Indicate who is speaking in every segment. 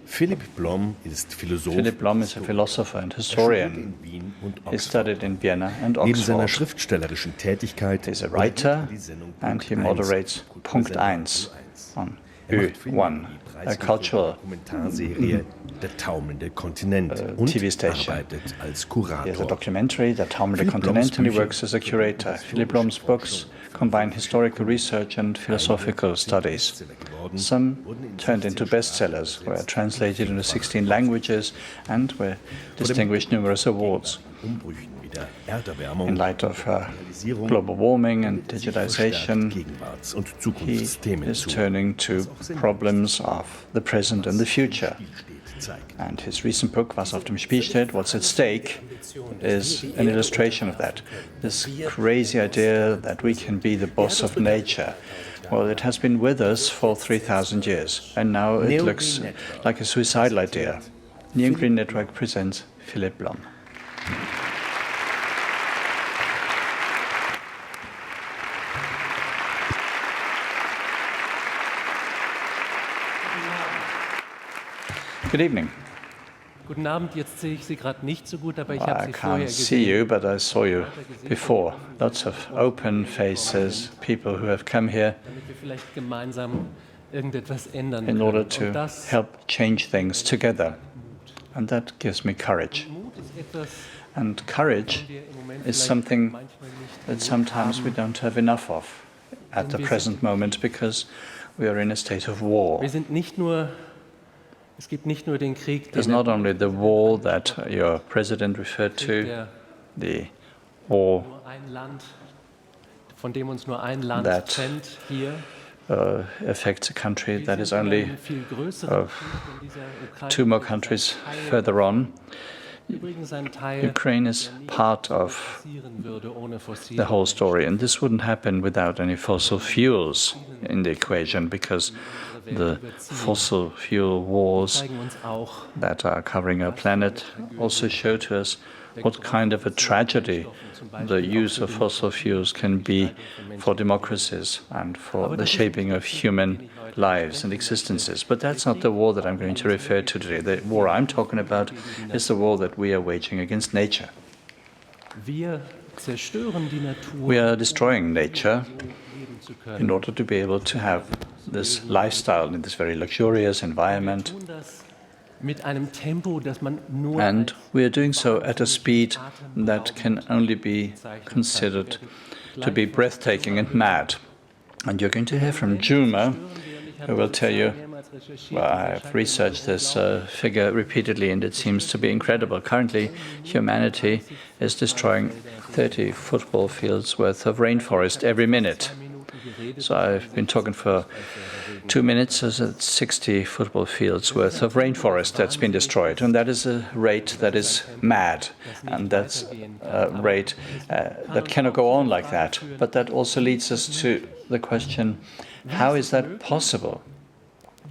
Speaker 1: Philipp Blom ist Philosoph.
Speaker 2: Philipp Blom is a philosopher and historian.
Speaker 1: In Wien und
Speaker 2: He studied in Vienna and
Speaker 1: Neben seiner
Speaker 2: Oxford.
Speaker 1: schriftstellerischen Tätigkeit
Speaker 2: He's a writer
Speaker 1: die Sendung
Speaker 2: and he
Speaker 1: Punkt 1,
Speaker 2: moderates Punkt 1 on Ö1, a cultural
Speaker 1: Dokumentarserie Der taumelnde Kontinent und
Speaker 2: TV station.
Speaker 1: arbeitet als
Speaker 2: He has a
Speaker 1: Kurator.
Speaker 2: documentary, The Taumelnde
Speaker 1: Philipp Bloms
Speaker 2: Kontinent, and he
Speaker 1: Bücher
Speaker 2: works as a curator. Philipp Blom's books combine historical research and philosophical studies. Some turned into bestsellers, were translated into 16 languages, and were distinguished numerous awards.
Speaker 1: Umbrüchen wie der Erderwärmung,
Speaker 2: In light of global warming and
Speaker 1: sich verstärkt
Speaker 2: digitization,
Speaker 1: Gegenwarts- und
Speaker 2: he
Speaker 1: Zukunftsthemen
Speaker 2: is
Speaker 1: zu,
Speaker 2: turning to problems of the present and the future.
Speaker 1: zeigt.
Speaker 2: And his recent book, Was auf dem Spiel steht, What's at Stake, is an illustration of that. This crazy idea that we can be the boss of nature. Well, it has been with us for 3,000 years, and now it looks like a suicidal idea. Neon Green Network presents Philipp Blom. Good evening.
Speaker 3: Guten Abend, jetzt sehe ich Sie gerade nicht so gut, aber ich habe
Speaker 2: I
Speaker 3: Sie vorher
Speaker 2: can't see
Speaker 3: gesehen.
Speaker 2: you, but I saw you before. Lots of open faces, people who have come here
Speaker 3: Damit wir vielleicht gemeinsam irgendetwas ändern
Speaker 2: in order
Speaker 3: können. Und
Speaker 2: to
Speaker 3: das
Speaker 2: help change things together. And that gives me courage.
Speaker 3: Mut ist etwas,
Speaker 2: And courage
Speaker 3: wir im Moment
Speaker 2: is
Speaker 3: vielleicht
Speaker 2: something
Speaker 3: manchmal nicht
Speaker 2: that sometimes we don't have enough of at the present moment because we are in a state of war.
Speaker 3: Wir sind nicht nur, es gibt nicht nur den Krieg,
Speaker 2: There's
Speaker 3: den
Speaker 2: not only the war that your president referred to,
Speaker 3: der
Speaker 2: the war
Speaker 3: nur ein Land, von dem uns nur ein Land
Speaker 2: That
Speaker 3: trennt hier.
Speaker 2: affects a country
Speaker 3: Wir
Speaker 2: that is
Speaker 3: sind in
Speaker 2: only
Speaker 3: einem viel größeren Krieg in dieser Ukraine.
Speaker 2: two more countries further on.
Speaker 3: Übrigens ein Teil,
Speaker 2: Ukraine is
Speaker 3: der nicht
Speaker 2: part of
Speaker 3: passieren würde ohne fossile
Speaker 2: the whole story, and this wouldn't happen without any fossil fuels in the equation because the fossil fuel wars
Speaker 3: zeigen uns auch,
Speaker 2: that are covering our planet also show to us what kind of a tragedy the use of fossil fuels can be for democracies and for the shaping of human lives and existences. But that's not the war that I'm going to refer to today. The war I'm talking about is the war that we are waging against nature.
Speaker 3: wir zerstören die Natur,
Speaker 2: We are destroying nature
Speaker 3: leben zu können.
Speaker 2: in order to be able to have this lifestyle in this very luxurious environment.
Speaker 3: Wir tun das mit einem Tempo, das man nur
Speaker 2: And we are doing so at a speed that can only be considered to be breathtaking and mad. And you're going to hear from Juma, who will tell you, well, I've researched this figure repeatedly and it seems to be incredible. Currently, humanity is destroying 30 football fields worth of rainforest every minute. So I've been talking for 2 minutes, so that's 60 football fields worth of rainforest that's been destroyed. And that is a rate that is mad. And that's a rate that cannot go on like that. But that also leads us to the question, how is that possible?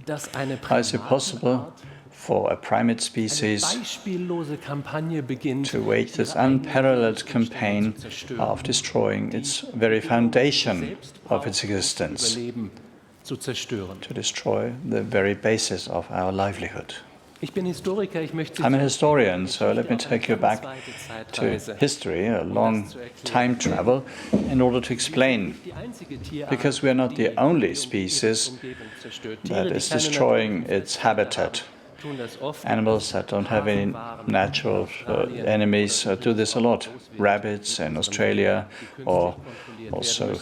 Speaker 3: dass eine
Speaker 2: How is it possible for a primate species
Speaker 3: beispiellose Kampagne beginnt,
Speaker 2: to wage this unparalleled campaign of destroying its very foundation of its existence,
Speaker 3: Überleben zu zerstören?
Speaker 2: to destroy the very basis of our livelihood?
Speaker 3: Ich bin Historiker, ich möchte
Speaker 2: I'm a historian, so let me take you back to history, a long time travel, in order to explain,
Speaker 3: die einzige Tierart,
Speaker 2: because we are not the only species
Speaker 3: Umgebung zerstört.
Speaker 2: that
Speaker 3: Tiere, die
Speaker 2: is
Speaker 3: keine
Speaker 2: destroying its habitat.
Speaker 3: tun das oft.
Speaker 2: Animals that don't have any natural enemies do this a lot. Rabbits in Australia, or also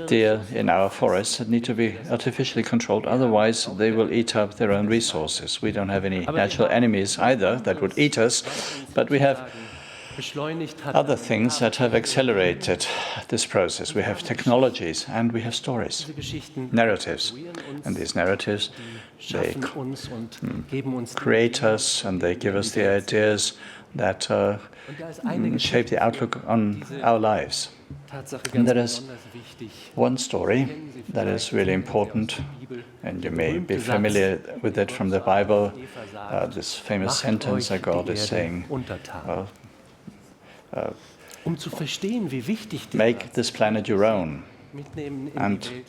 Speaker 2: deer in our forests that need to be artificially controlled. Otherwise, they will eat up their own resources. We don't have any natural enemies either that would eat us, but we have
Speaker 3: beschleunigt hat,
Speaker 2: other things that have accelerated this process. We have technologies and we have stories,
Speaker 3: diese Geschichten
Speaker 2: narratives. And these narratives, they
Speaker 3: schaffen uns und geben uns
Speaker 2: create us and they give us the ideas that
Speaker 3: Und da ist eine
Speaker 2: shape the outlook on our lives.
Speaker 3: Tatsache
Speaker 2: And
Speaker 3: ganz
Speaker 2: there is
Speaker 3: besonders wichtig.
Speaker 2: one story that is really important, and you may be familiar with it from the Bible, this famous sentence that God is saying,
Speaker 3: untertan. Zu verstehen, wie wichtig
Speaker 2: make this planet your own.
Speaker 3: mitnehmen in
Speaker 2: And
Speaker 3: die Welt.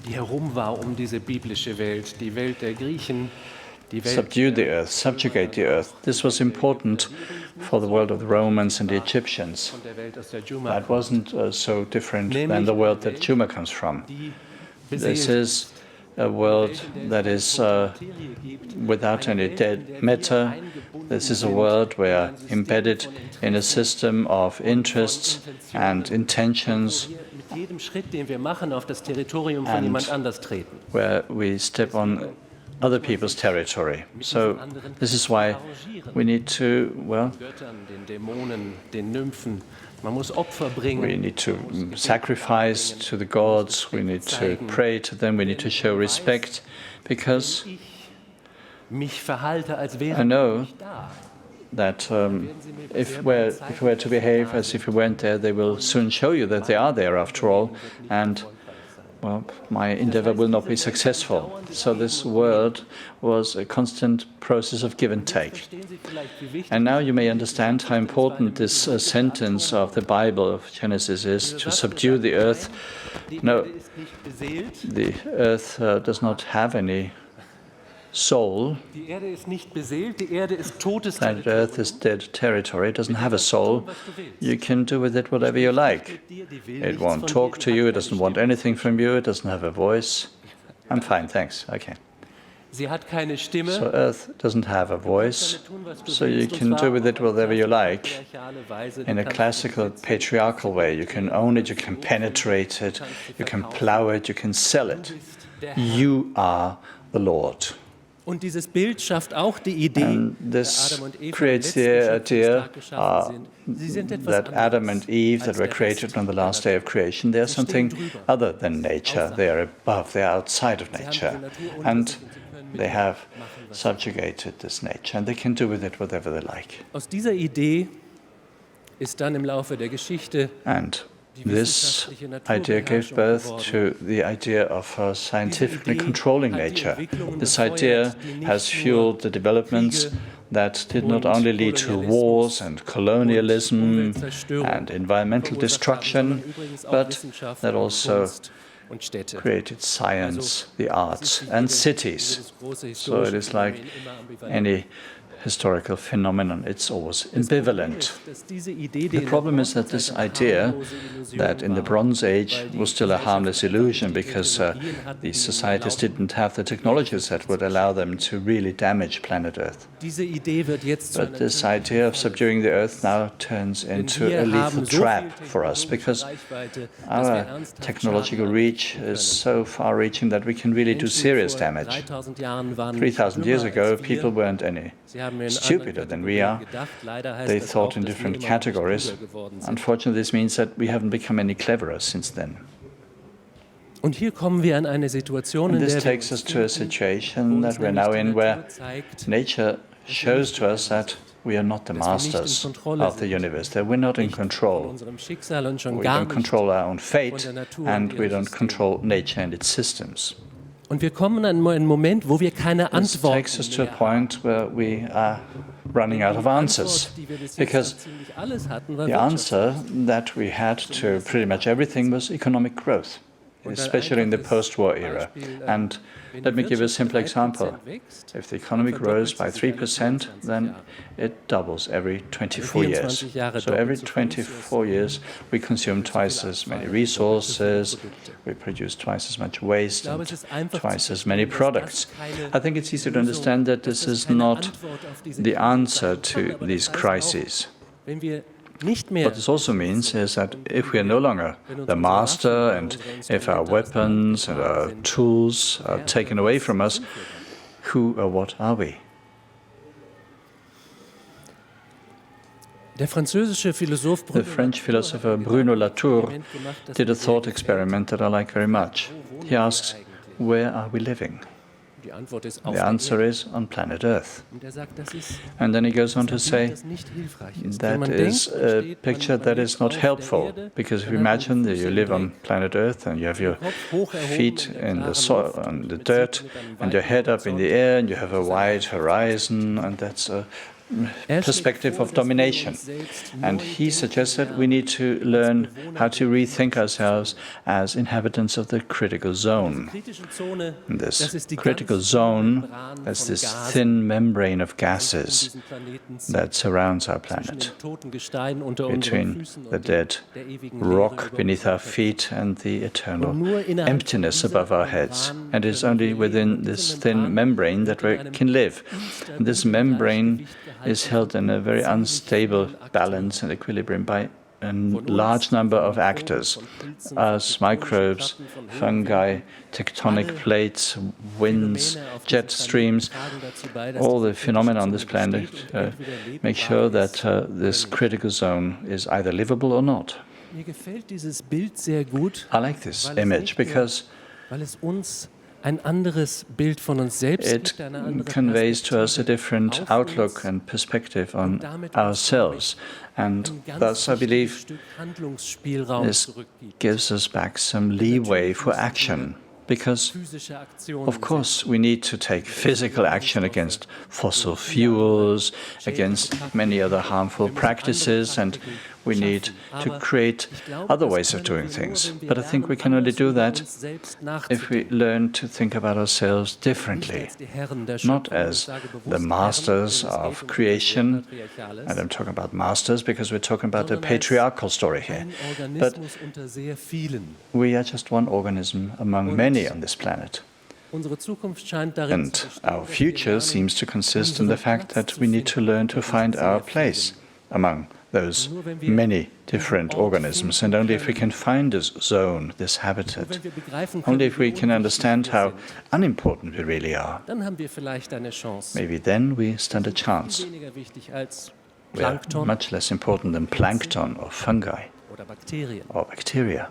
Speaker 3: die herum war diese biblische Welt, die Welt der Griechen, die Welt
Speaker 2: subdue the earth, subjugate the earth. This was important for the world of the Romans and the Egyptians.
Speaker 3: und der Welt, aus der Dschuma
Speaker 2: That wasn't so different than the world that Dschuma comes from. This is a world that is without any dead matter. This is a world where embedded in a system of interests and intentions,
Speaker 3: mit jedem Schritt, den wir machen, auf das Territorium von jemand anders treten.
Speaker 2: where we step on other people's territory. So this is why we need to, well,
Speaker 3: Göttern, den Dämonen, den Nymphen. Man muss Opfer bringen.
Speaker 2: we need to sacrifice to the gods, we need to pray to them, we need to show respect, because
Speaker 3: Mich verhalte, als
Speaker 2: I
Speaker 3: wäre
Speaker 2: know
Speaker 3: ich da.
Speaker 2: that if we're to behave as if we weren't there, they will soon show you that they are there after all, and well, my endeavor will not be successful. So this world was a constant process of give and take. And now you may understand how important this sentence of the Bible of Genesis is, to subdue the earth. No, the earth does not have any soul.
Speaker 3: Die Erde ist nicht beseelt, die Erde ist totes
Speaker 2: Planet Earth is dead territory. It doesn't have a soul. You can do with it whatever you like. It won't talk to you. It doesn't want anything from you. It doesn't have a voice. I'm fine, thanks. Okay.
Speaker 3: Sie hat keine Stimme.
Speaker 2: So Earth doesn't have a voice, so you can do with it whatever you like. In a classical patriarchal way, you can own it, you can penetrate it, you can plow it, you can sell it. You are the Lord.
Speaker 3: Und dieses Bild schafft auch die Idee,
Speaker 2: And this creates the idea that Adam and Eve, that were created on the last day of creation, they are something other than nature. They are above, they are outside of nature. And they have subjugated this nature, and they can do with it whatever they like.
Speaker 3: Aus dieser Idee ist dann im Laufe der Geschichte
Speaker 2: And this idea gave birth to the idea of scientifically controlling nature. This idea has fueled the developments that did not only lead to wars and colonialism and environmental destruction, but that also created science, the arts, and cities. So it is like any historical phenomenon. It's always ambivalent. The problem is that this idea that in the Bronze Age was still a harmless illusion, because these societies didn't have the technologies that would allow them to really damage planet Earth. But this idea of subduing the Earth now turns into a lethal trap for us, because our technological reach is so far-reaching that we can really do serious damage. 3,000 years ago, people weren't any stupider than we are. They thought in different categories. Unfortunately, this means that we haven't become any cleverer since then.
Speaker 3: Und hier kommen wir an eine Situation,
Speaker 2: And this takes us to a situation that we're now in, where nature shows to us that we are not the masters of the universe, that we're not in control. We don't control our own fate, and we don't control nature and its systems.
Speaker 3: Und wir kommen an einen Moment, wo wir keine
Speaker 2: This
Speaker 3: Antworten
Speaker 2: takes us to a point where we are running out of answers, because the answer that we had to pretty much everything was economic growth, especially in the post-war era. And let me give a simple example. If the economy grows by 3%, then it doubles every 24 years. So every 24 years, we consume twice as many resources, we produce twice as much waste, and twice as many products. I think it's easy to understand that this is not the answer to these crises. What this also means is that if we are no longer the master, and if our weapons and our tools are taken away from us, who or what are we?
Speaker 3: The
Speaker 2: French philosopher Bruno Latour did a thought experiment that I like very much. He asks, where are we living? The answer is on planet Earth. And then he goes on to say that is a picture that is not helpful, because if you imagine that you live on planet Earth and you have your feet in the soil, on the dirt, and your head up in the air, and you have a wide horizon, and that's perspective of domination. And he suggests that we need to learn how to rethink ourselves as inhabitants of the critical zone. And this critical zone, that's this thin membrane of gases that surrounds our planet, between the dead rock beneath our feet and the eternal emptiness above our heads. And it's only within this thin membrane that we can live. And this membrane is held in a very unstable balance and equilibrium by a large number of actors, us, microbes, fungi, tectonic plates, winds, jet streams. All the phenomena on this planet make sure that this critical zone is either livable or not. I like this image because it conveys to us a different outlook and perspective on ourselves. And thus, I believe, this gives us back some leeway for action. Because, of course, we need to take physical action against fossil fuels, against many other harmful practices, and we need to create other ways of doing things. But I think we can only do that if we learn to think about ourselves differently, not as the masters of creation, and I'm talking about masters because we're talking about the patriarchal story here, but we are just one organism among many on this planet. And our future seems to consist in the fact that we need to learn to find our place among those many different organisms. And only if we can find this zone, this habitat, only if we can understand how unimportant we really are, maybe then we stand a chance. We are much less important than plankton or fungi or bacteria.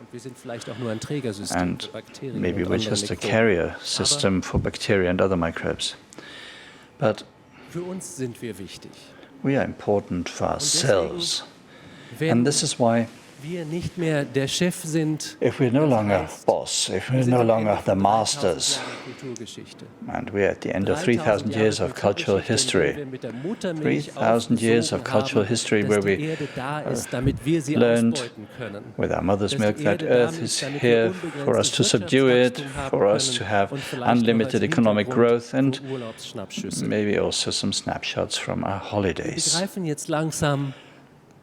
Speaker 2: And maybe we're just a carrier system for bacteria and other microbes. But we are important for ourselves. And this is why if we're no longer boss, if we're no longer the masters, and we're at the end of 3,000 years of cultural history, 3,000 years of cultural history where we learned with our mother's milk that Earth is here for us to subdue it, for us to have unlimited economic growth, and maybe also some snapshots from our holidays.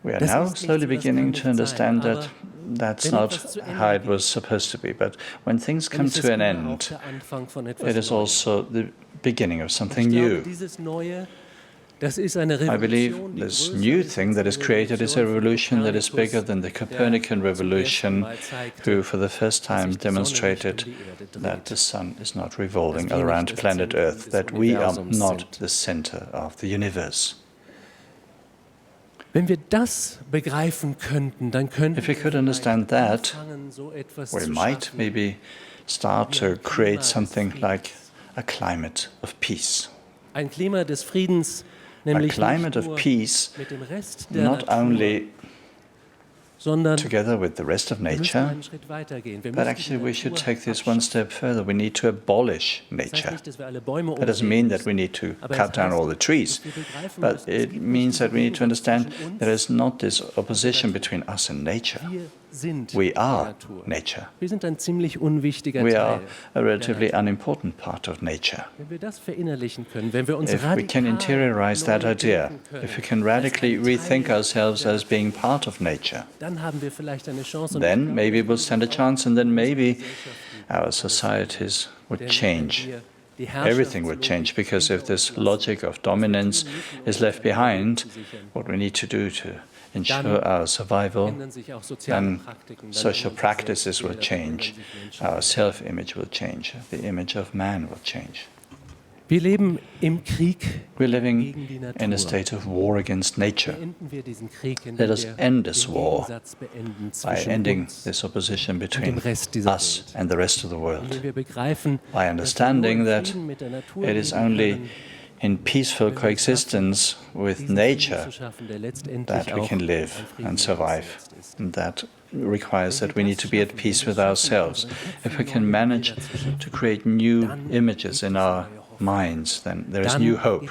Speaker 2: We are now slowly beginning to understand that that's not how it was supposed to be. But when things come to an end, it is also the beginning of something new. I believe this new thing that is created is a revolution that is bigger than the Copernican revolution, who for the first time demonstrated that the sun is not revolving around planet Earth, that we are not the center of the universe. If we could understand that, we might maybe start to create something like a climate of peace. A climate of peace, not only together with the rest of nature, but actually we should take this one step further. We need to abolish nature. That doesn't mean that we need to cut down all the trees, but it means that we need to understand there is not this opposition between us and nature. We are nature. We are a relatively unimportant part of nature. If we can interiorize that idea, if we can radically rethink ourselves as being part of nature, then maybe we'll stand a chance, and then maybe our societies would change. Everything would change, because if this logic of dominance is left behind, what we need to do to ensure our survival, then social practices will change, our self-image will change, the image of man will change. We're living in a state of war against nature. Let us end this war by ending this opposition between us and the rest of the world, by understanding that it is only in peaceful coexistence with nature that we can live and survive. And that requires that we need to be at peace with ourselves. If we can manage to create new images in our minds, then there is new hope.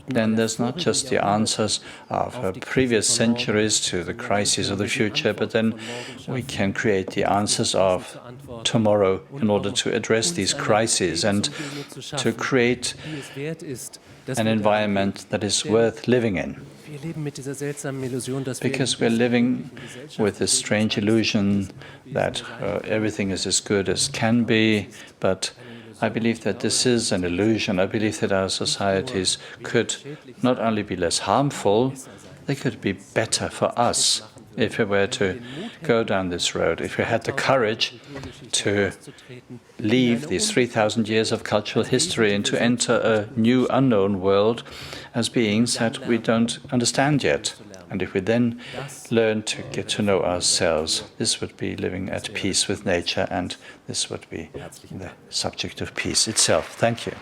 Speaker 2: Then there's not just the answers of previous centuries to the crises of the future, but then we can create the answers of tomorrow in order to address these crises and to create an environment that is worth living in. Because we're living with this strange illusion that everything is as good as can be, but I believe that this is an illusion. I believe that our societies could not only be less harmful, they could be better for us if we were to go down this road, if we had the courage to leave these 3,000 years of cultural history and to enter a new unknown world as beings that we don't understand yet. And if we then learn to get to know ourselves, this would be living at peace with nature, and this would be the subject of peace itself. Thank you.